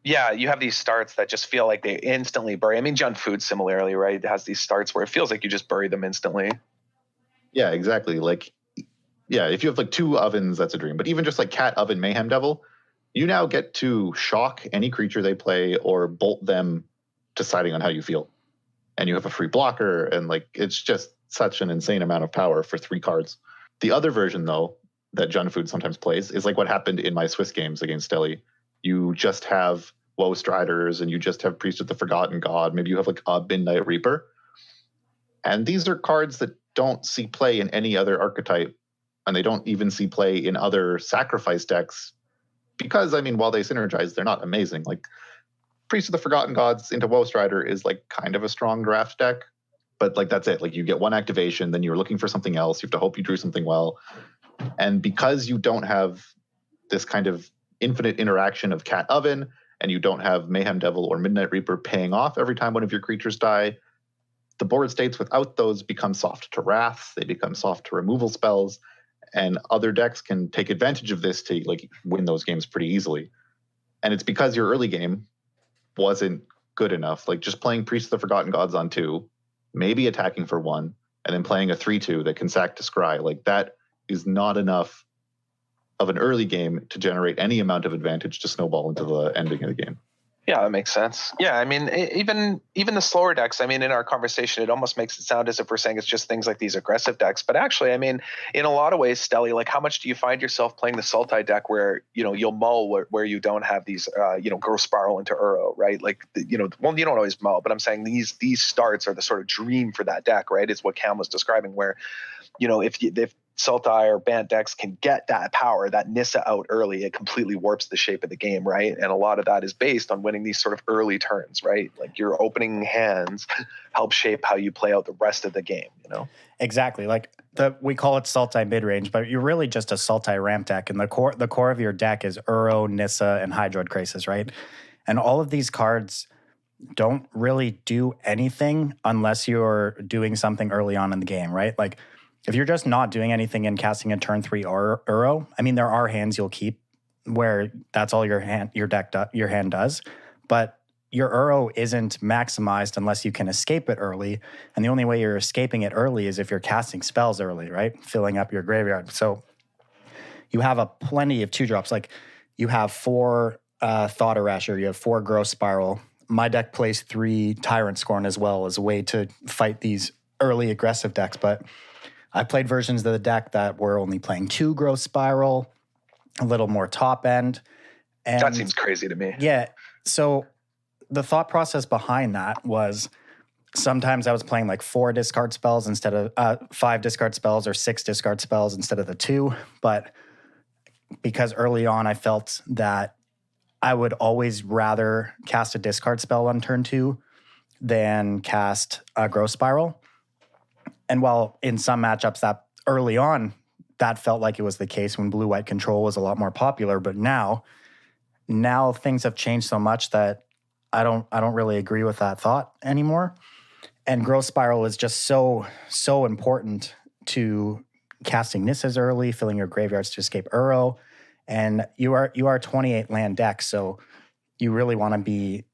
Yeah, you have these starts that just feel like they instantly bury. I mean, Junk Food similarly, right? It has these starts where it feels like you just bury them instantly. Yeah, exactly. Like, yeah, if you have like 2 ovens, that's a dream. But even just like Cat, Oven, Mayhem Devil, you now get to shock any creature they play or bolt them, deciding on how you feel. And you have a free blocker, and like, it's just such an insane amount of power for 3 cards. The other version, though, that Junk Food sometimes plays is like what happened in my Swiss games against Steli. You just have Woe Striders and you just have Priest of the Forgotten God. Maybe you have like a Midnight Reaper. And these are cards that don't see play in any other archetype, and they don't even see play in other sacrifice decks because, I mean, while they synergize, they're not amazing. Like, Priest of the Forgotten Gods into Woe Strider is like kind of a strong draft deck, but like that's it. Like, you get 1 activation, then you're looking for something else. You have to hope you drew something well. And because you don't have this kind of infinite interaction of Cat Oven, and you don't have Mayhem Devil or Midnight Reaper paying off every time one of your creatures die, the board states without those become soft to wraths, they become soft to removal spells, and other decks can take advantage of this to like win those games pretty easily. And it's because your early game wasn't good enough. Like, just playing Priest of the Forgotten Gods on 2, maybe attacking for 1, and then playing a 3/2 that can sack to scry, like that is not enough of an early game to generate any amount of advantage to snowball into the ending of the game. Yeah, that makes sense. Yeah, I mean, even the slower decks, I mean, in our conversation, it almost makes it sound as if we're saying it's just things like these aggressive decks. But actually, I mean, in a lot of ways, Steli, like, how much do you find yourself playing the Sultai deck where, you'll mull where you don't have these, Growth Spiral into Uro, right? Like, well, you don't always mull, but I'm saying these starts are the sort of dream for that deck, right? It's what Cam was describing where, if Sultai or Bant decks can get that power, that Nissa out early, it completely warps the shape of the game, right? And a lot of that is based on winning these sort of early turns, right? Like, your opening hands help shape how you play out the rest of the game, Exactly. Like, we call it Sultai mid-range, but you're really just a Sultai ramp deck, and the core of your deck is Uro, Nissa, and Hydroid Krasis, right? And all of these cards don't really do anything unless you're doing something early on in the game, right? Like, if you're just not doing anything and casting a turn 3 Uro, I mean, there are hands you'll keep where that's all your hand does, but your Uro isn't maximized unless you can escape it early, and the only way you're escaping it early is if you're casting spells early, right? Filling up your graveyard. So you have a plenty of 2-drops. Like you have 4 Thought Erasure, you have 4 Growth Spiral. My deck plays 3 Tyrant Scorn as well as a way to fight these early aggressive decks, but I played versions of the deck that were only playing 2 Growth Spiral, a little more top end. And that seems crazy to me. Yeah. So the thought process behind that was sometimes I was playing like 4 discard spells instead of 5 discard spells or 6 discard spells instead of the 2. But because early on I felt that I would always rather cast a discard spell on turn 2 than cast a Growth Spiral. And while in some matchups that early on, that felt like it was the case when blue-white control was a lot more popular, but now things have changed so much that I don't really agree with that thought anymore. And Growth Spiral is just so important to casting Nisses early, filling your graveyards to escape Uro. And you are a 28 land deck, so you really want to be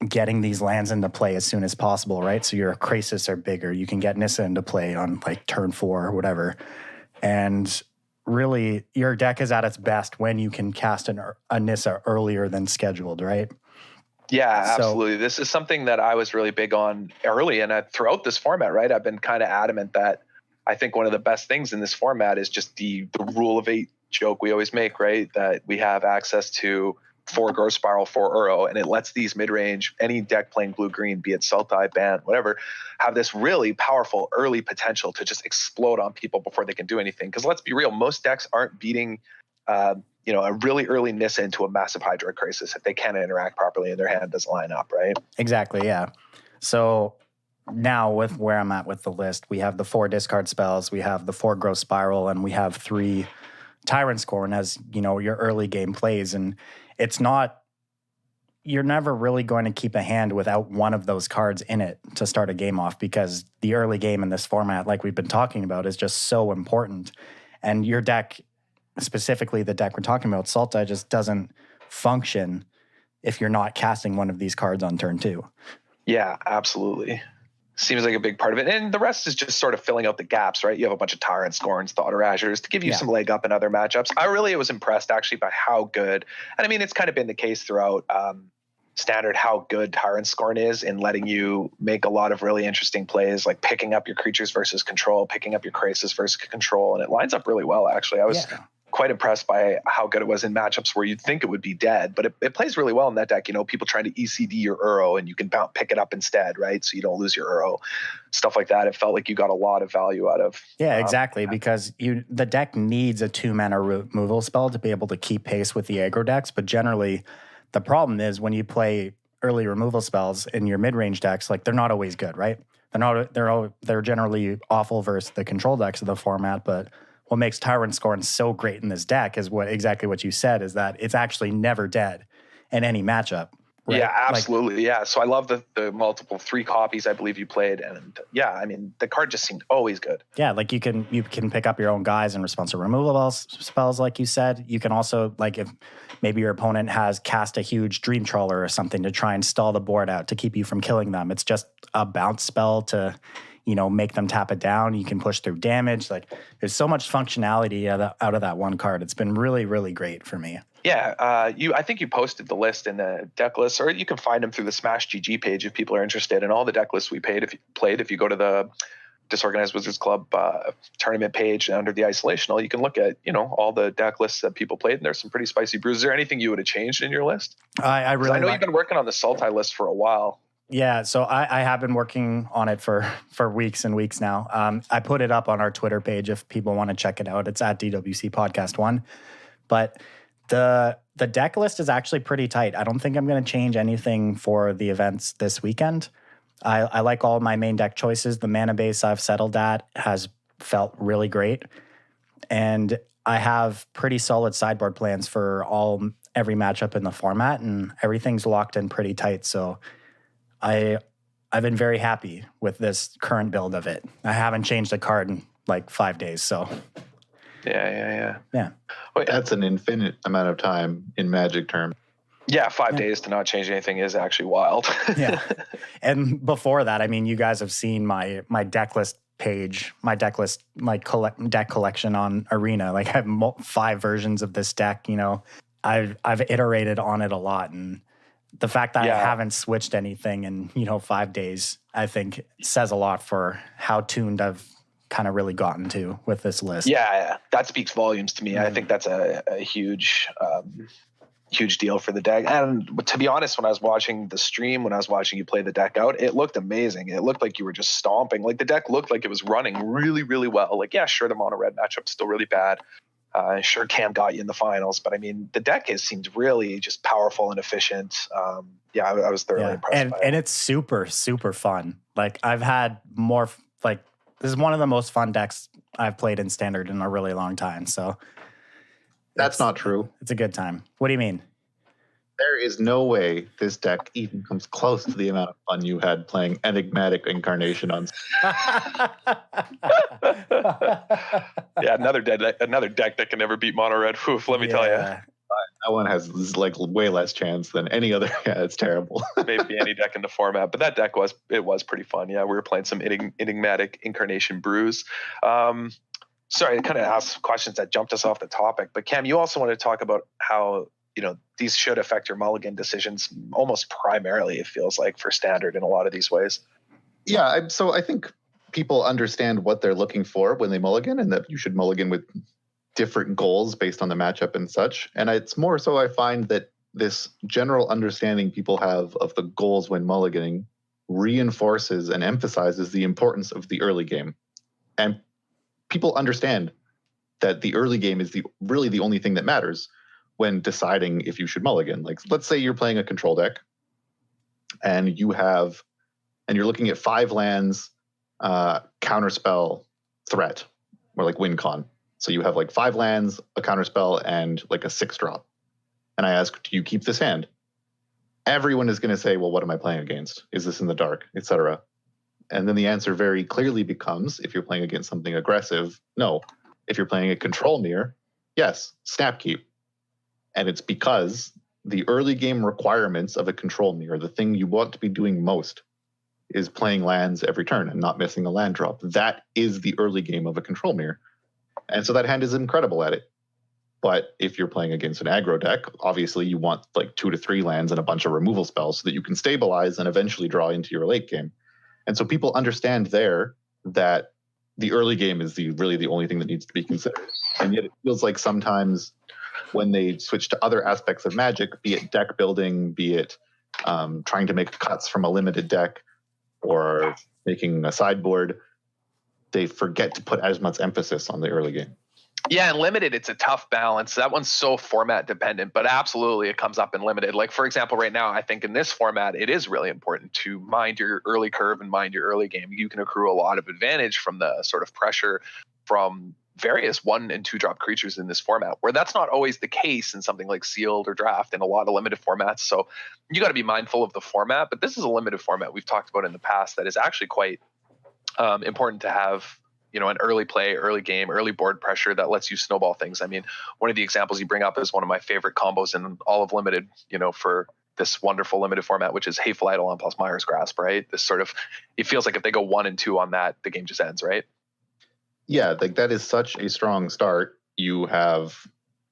getting these lands into play as soon as possible, right? So your Krasis are bigger. You can get Nissa into play on like turn 4 or whatever. And really, your deck is at its best when you can cast a Nissa earlier than scheduled, right? Yeah, absolutely. This is something that I was really big on early and throughout this format, right? I've been kind of adamant that I think one of the best things in this format is just the rule of 8 joke we always make, right? That we have access to 4 Growth Spiral, 4 Uro, and it lets these mid-range, any deck playing blue-green, be it Sultai, Bant, whatever, have this really powerful early potential to just explode on people before they can do anything. Because let's be real, most decks aren't beating a really early Nissa into a massive Hydroid Crisis if they can't interact properly and their hand doesn't line up, right? Exactly, yeah. So now with where I'm at with the list, we have the 4 discard spells, we have the 4 Growth Spiral, and we have 3 Tyrant Scorn as, your early game plays. And it's not, you're never really going to keep a hand without one of those cards in it to start a game off, because the early game in this format, like we've been talking about, is just so important. And your deck, specifically the deck we're talking about, Sultai, just doesn't function if you're not casting one of these cards on turn 2. Yeah, absolutely. Seems like a big part of it. And the rest is just sort of filling out the gaps, right? You have a bunch of Tyrant Scorns, Thought Erasures to give you some leg up in other matchups. I really was impressed actually by how good, and I mean, it's kind of been the case throughout Standard, how good Tyrant Scorn is in letting you make a lot of really interesting plays, like picking up your creatures versus control, picking up your Krasis versus control. And it lines up really well, actually. I was quite impressed by how good it was in matchups where you'd think it would be dead, but it plays really well in that deck. People trying to ECD your Uro and you can pick it up instead, right? So you don't lose your Uro, stuff like that. It felt like you got a lot of value out of. Yeah, exactly, because the deck needs a 2-mana removal spell to be able to keep pace with the aggro decks, but generally the problem is when you play early removal spells in your mid-range decks, like they're not always good, right? They're generally awful versus the control decks of the format, but what makes Tyrant Scorn so great in this deck is exactly what you said, is that it's actually never dead in any matchup. Right? Yeah, absolutely. Yeah. So I love the multiple 3 copies I believe you played. And yeah, I mean, the card just seemed always good. Yeah, like you can pick up your own guys in response to removal spells, like you said. You can also, like if maybe your opponent has cast a huge Dream Trawler or something to try and stall the board out to keep you from killing them. It's just a bounce spell to make them tap it down. You can push through damage. Like there's so much functionality out of that one card. It's been really, really great for me. Yeah, I think you posted the list in the deck list, or you can find them through the Smash GG page if people are interested. And all the deck lists we if you go to the Disorganized Wizards Club tournament page under the Isolational, you can look at all the deck lists that people played, and there's some pretty spicy brews. Is there anything you would have changed in your list? I know you've been working on the Sultai list for a while. Yeah, so I have been working on it for weeks and weeks now. I put it up on our Twitter page if people want to check it out. It's at DWC Podcast 1. But the deck list is actually pretty tight. I don't think I'm going to change anything for the events this weekend. I like all my main deck choices. The mana base I've settled at has felt really great. And I have pretty solid sideboard plans for every matchup in the format, and everything's locked in pretty tight. So I've been very happy with this current build of it. I haven't changed a card in like 5 days. So Yeah. Well, that's an infinite amount of time in Magic terms. Yeah, 5 days to not change anything is actually wild. Yeah. And before that, I mean, you guys have seen my deck list page, my deck list, deck collection on Arena. Like I have 5 versions of this deck, you know. I've iterated on it a lot, and the fact that I haven't switched anything in, you know, 5 days, I think says a lot for how tuned I've kind of really gotten to with this list. Yeah, that speaks volumes to me. I think that's a huge deal for the deck. And to be honest, when I was watching the stream, when I was watching you play the deck out, it looked amazing. It looked like you were just stomping. Like the deck looked like it was running really, really well. Like, yeah, sure, the mono red matchup's still really bad. Sure, Cam got you in the finals, but I mean, the deck seemed really just powerful and efficient. I was thoroughly impressed by it. And it's super, super fun. Like I've had more, like this is one of the most fun decks I've played in Standard in a really long time. So that's not true. It's a good time. What do you mean? There is no way this deck even comes close to the amount of fun you had playing Enigmatic Incarnation on. Yeah, another deck that can never beat mono red. Oof, let me tell you. That one has like way less chance than any other. Yeah, it's terrible. Maybe any deck in the format, but that deck was pretty fun. Yeah, we were playing some Enigmatic Incarnation brews. Sorry, I kind of asked questions that jumped us off the topic, but Cam, you also wanted to talk about how, you know, these should affect your mulligan decisions almost primarily, it feels like, for Standard in a lot of these ways. Yeah, so I think people understand what they're looking for when they mulligan, and that you should mulligan with different goals based on the matchup and such. And it's more so I find that this general understanding people have of the goals when mulliganing reinforces and emphasizes the importance of the early game. And people understand that the early game is really the only thing that matters when deciding if you should mulligan. Like, let's say you're playing a control deck and you're looking at 5 lands, counterspell, threat, or like win con. So you have like 5 lands, a counterspell, and like a 6-drop. And I ask, do you keep this hand? Everyone is going to say, well, what am I playing against? Is this in the dark, etc.? And then the answer very clearly becomes, if you're playing against something aggressive, no. If you're playing a control mirror, yes, snap keep. And it's because the early game requirements of a control mirror, the thing you want to be doing most, is playing lands every turn and not missing a land drop. That is the early game of a control mirror. And so that hand is incredible at it. But if you're playing against an aggro deck, obviously you want like 2 to 3 lands and a bunch of removal spells so that you can stabilize and eventually draw into your late game. And so people understand there that the early game is really the only thing that needs to be considered. And yet it feels like sometimes when they switch to other aspects of Magic, be it deck building, be it trying to make cuts from a limited deck or making a sideboard, they forget to put as much emphasis on the early game. Yeah, and limited, it's a tough balance. That one's so format dependent, but absolutely it comes up in limited. Like, for example, right now, I think in this format, it is really important to mind your early curve and mind your early game. You can accrue a lot of advantage from the sort of pressure from various 1 and 2 drop creatures in this format, where that's not always the case in something like Sealed or Draft and a lot of limited formats. So you got to be mindful of the format, but this is a limited format we've talked about in the past that is actually quite important to have, you know, an early play, early game, early board pressure that lets you snowball things. I mean, one of the examples you bring up is one of my favorite combos in all of limited, you know, for this wonderful limited format, which is Hateful Eidolon plus Myers Grasp, right? This sort of, it feels like if they go 1 and 2 on that, the game just ends, right? Yeah, like that is such a strong start. You have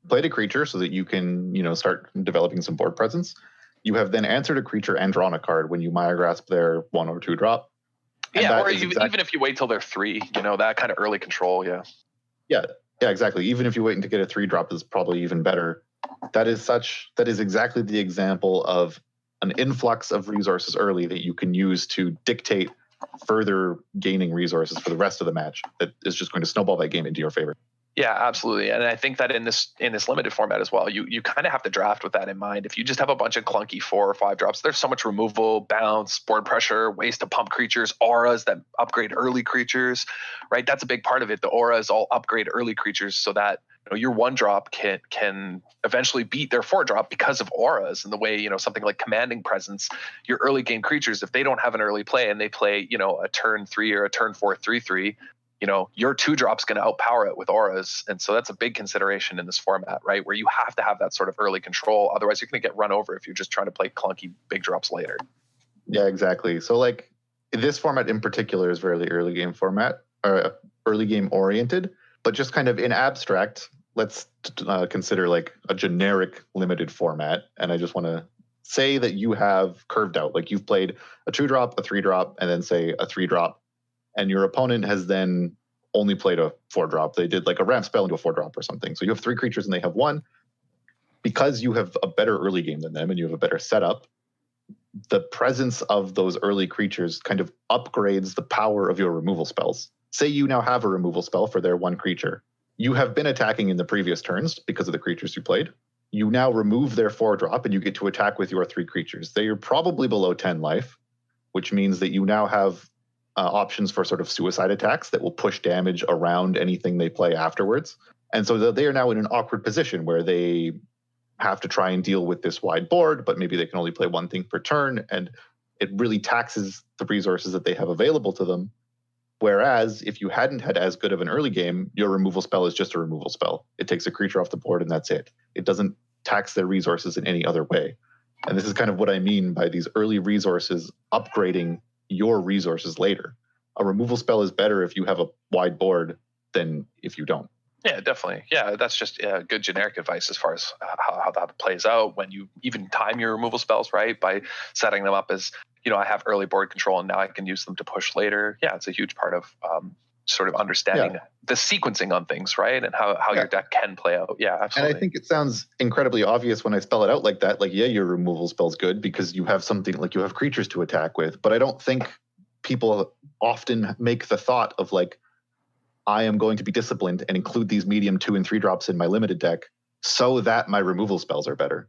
played a creature so that you can, you know, start developing some board presence. You have then answered a creature and drawn a card when you Maya Grasp their 1 or 2 drop. Yeah, or even if you wait till they're 3, you know, that kind of early control, Yeah, exactly. Even if you wait to get a 3-drop is probably even better. That is exactly the example of an influx of resources early that you can use to dictate further gaining resources for the rest of the match that is just going to snowball that game into your favor. Yeah, absolutely. And I think that in this limited format as well, you kind of have to draft with that in mind. If you just have a bunch of clunky 4 or 5 drops, there's so much removal, bounce, board pressure, ways to pump creatures, auras that upgrade early creatures, right? That's a big part of it. The auras all upgrade early creatures so that, you know, your 1-drop can eventually beat their 4-drop because of auras, and the way, you know, something like Commanding Presence, your early game creatures, if they don't have an early play and they play, you know, a turn 3 or a turn 4 3/3, your 2-drop's going to outpower it with auras. And so that's a big consideration in this format, right? Where you have to have that sort of early control. Otherwise, you're going to get run over if you're just trying to play clunky big drops later. Yeah, exactly. So like this format in particular is very early game format, or early game oriented, but just kind of in abstract, let's consider like a generic limited format. And I just want to say that you have curved out, like you've played a 2-drop, a 3-drop, and then say a 3-drop. And your opponent has then only played a 4-drop. They did like a ramp spell into a 4-drop or something. So you have 3 creatures and they have 1. Because you have a better early game than them and you have a better setup, the presence of those early creatures kind of upgrades the power of your removal spells. Say you now have a removal spell for their 1 creature. You have been attacking in the previous turns because of the creatures you played. You now remove their 4-drop and you get to attack with your 3 creatures. They are probably below 10 life, which means that you now have options for sort of suicide attacks that will push damage around anything they play afterwards. And so they are now in an awkward position where they have to try and deal with this wide board, but maybe they can only play 1 thing per turn, and it really taxes the resources that they have available to them. Whereas if you hadn't had as good of an early game, your removal spell is just a removal spell. It takes a creature off the board and that's it. It doesn't tax their resources in any other way. And this is kind of what I mean by these early resources upgrading your resources later. A removal spell is better if you have a wide board than if you don't. Yeah, definitely. Yeah, that's just good generic advice as far as how that plays out when you even time your removal spells, right? By setting them up as, I have early board control and now I can use them to push later. Yeah, it's a huge part of sort of understanding the sequencing on things, right? And how your deck can play out. Yeah, absolutely. And I think it sounds incredibly obvious when I spell it out like that. Like, yeah, your removal spell's good because you have something, like you have creatures to attack with. But I don't think people often make the thought of like, I am going to be disciplined and include these medium 2 and 3-drops in my limited deck so that my removal spells are better.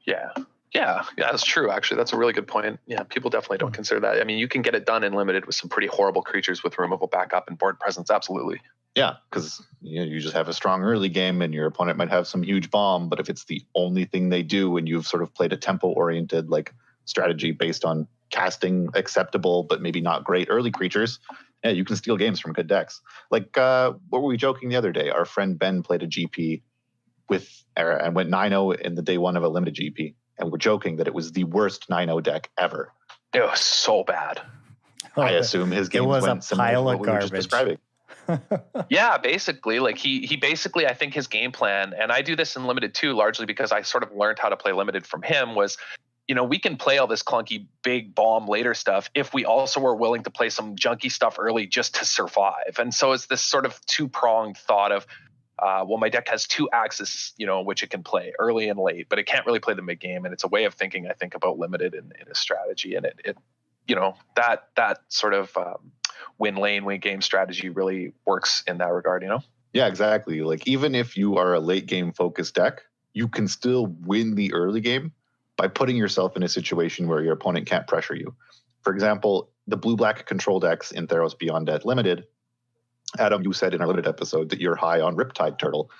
Yeah, that's true. Actually, that's a really good point. Yeah, people definitely don't consider that. I mean, you can get it done in limited with some pretty horrible creatures with removal backup and board presence. Absolutely. Yeah, because you just have a strong early game and your opponent might have some huge bomb, but if it's the only thing they do and you've sort of played a tempo-oriented like strategy based on casting acceptable but maybe not great early creatures, yeah, you can steal games from good decks. Like, what were we joking the other day? Our friend Ben played a GP and went 9-0 in the day 1 of a limited GP. And we're joking that it was the worst 9-0 deck ever. It was so bad. I assume his game was a pile of garbage. Yeah, basically, like he basically, I think his game plan, and I do this in limited too, largely because I sort of learned how to play limited from him, was, we can play all this clunky big bomb later stuff if we also were willing to play some junky stuff early just to survive. And so it's this sort of 2-pronged thought of, my deck has 2 axes, which it can play early and late, but it can't really play the mid game. And it's a way of thinking, I think, about limited in a strategy. And it that sort of win lane, win game strategy really works in that regard, Yeah, exactly. Like even if you are a late game focused deck, you can still win the early game by putting yourself in a situation where your opponent can't pressure you. For example, the blue-black control decks in Theros Beyond Dead Limited, Adam, you said in our limited episode that you're high on Riptide Turtle.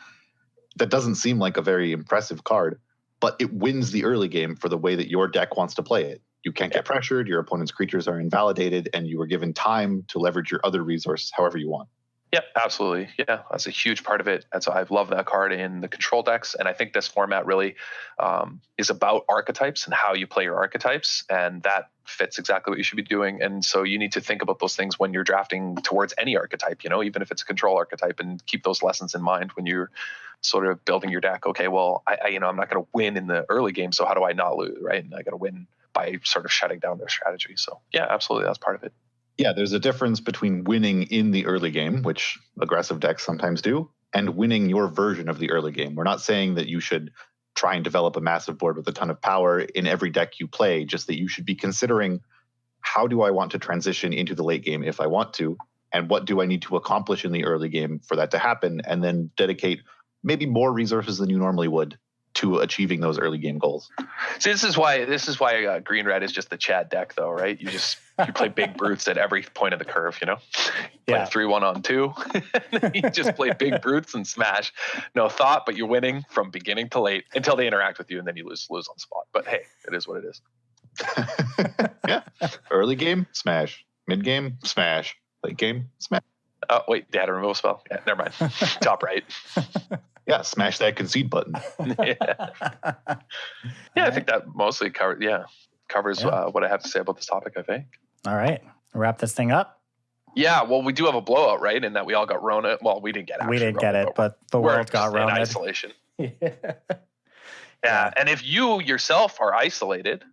That doesn't seem like a very impressive card, but it wins the early game for the way that your deck wants to play it. You can't get pressured, your opponent's creatures are invalidated, and you are given time to leverage your other resources however you want. Yep, absolutely. Yeah, that's a huge part of it. And so I love that card in the control decks. And I think this format really is about archetypes and how you play your archetypes. And that fits exactly what you should be doing. And so you need to think about those things when you're drafting towards any archetype, even if it's a control archetype, and keep those lessons in mind when you're sort of building your deck. Okay, well, I'm not going to win in the early game. So how do I not lose, right? And I got to win by sort of shutting down their strategy. So yeah, absolutely. That's part of it. Yeah, there's a difference between winning in the early game, which aggressive decks sometimes do, and winning your version of the early game. We're not saying that you should try and develop a massive board with a ton of power in every deck you play, just that you should be considering, how do I want to transition into the late game if I want to, and what do I need to accomplish in the early game for that to happen, and then dedicate maybe more resources than you normally would to achieving those early game goals. See, this is why green red is just the Chad deck, though, right? You play big brutes at every point of the curve, Play 3-1 on 2. You just play big brutes and smash. No thought, but you're winning from beginning to late until they interact with you, and then you lose on spot. But hey, it is what it is. Yeah. Early game, smash. Mid game, smash. Late game, smash. Oh, wait, they had a removal spell. Yeah, never mind. Top right. Yeah, smash that concede button. Yeah, I think that mostly covers what I have to say about this topic, I think. All right. Wrap this thing up. Yeah, well, we do have a blowout, right? In that we all got Rona. Well, we didn't get it, but the world got Rona. In isolation. Yeah, and if you yourself are isolated,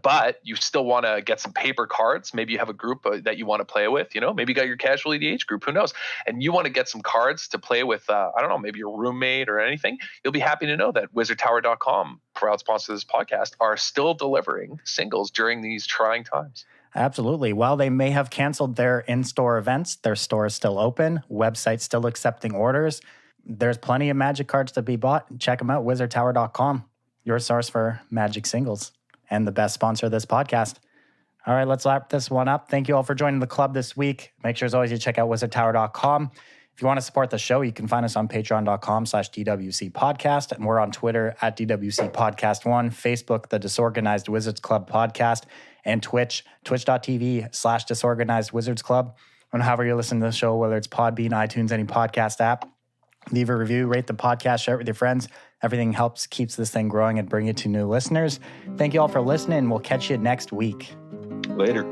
but you still want to get some paper cards, maybe you have a group that you want to play with, maybe you got your casual EDH group, who knows, and you want to get some cards to play with, I don't know, maybe your roommate or anything, you'll be happy to know that wizardtower.com, proud sponsor of this podcast, are still delivering singles during these trying times. Absolutely. While they may have canceled their in-store events, their store is still open, website still accepting orders. There's plenty of Magic cards to be bought. Check them out, wizardtower.com, your source for Magic singles and the best sponsor of this podcast. All right, let's wrap this one up. Thank you all for joining the club this week. Make sure, as always, you check out wizardtower.com. If you want to support the show, you can find us on patreon.com/DWC Podcast. And we're on Twitter at DWC Podcast 1, Facebook, the Disorganized Wizards Club Podcast, and Twitch, twitch.tv/Disorganized Wizards Club. And however you listen to the show, whether it's Podbean, iTunes, any podcast app, leave a review, rate the podcast, share it with your friends. Everything helps, keeps this thing growing and bring it to new listeners. Thank you all for listening. We'll catch you next week. Later.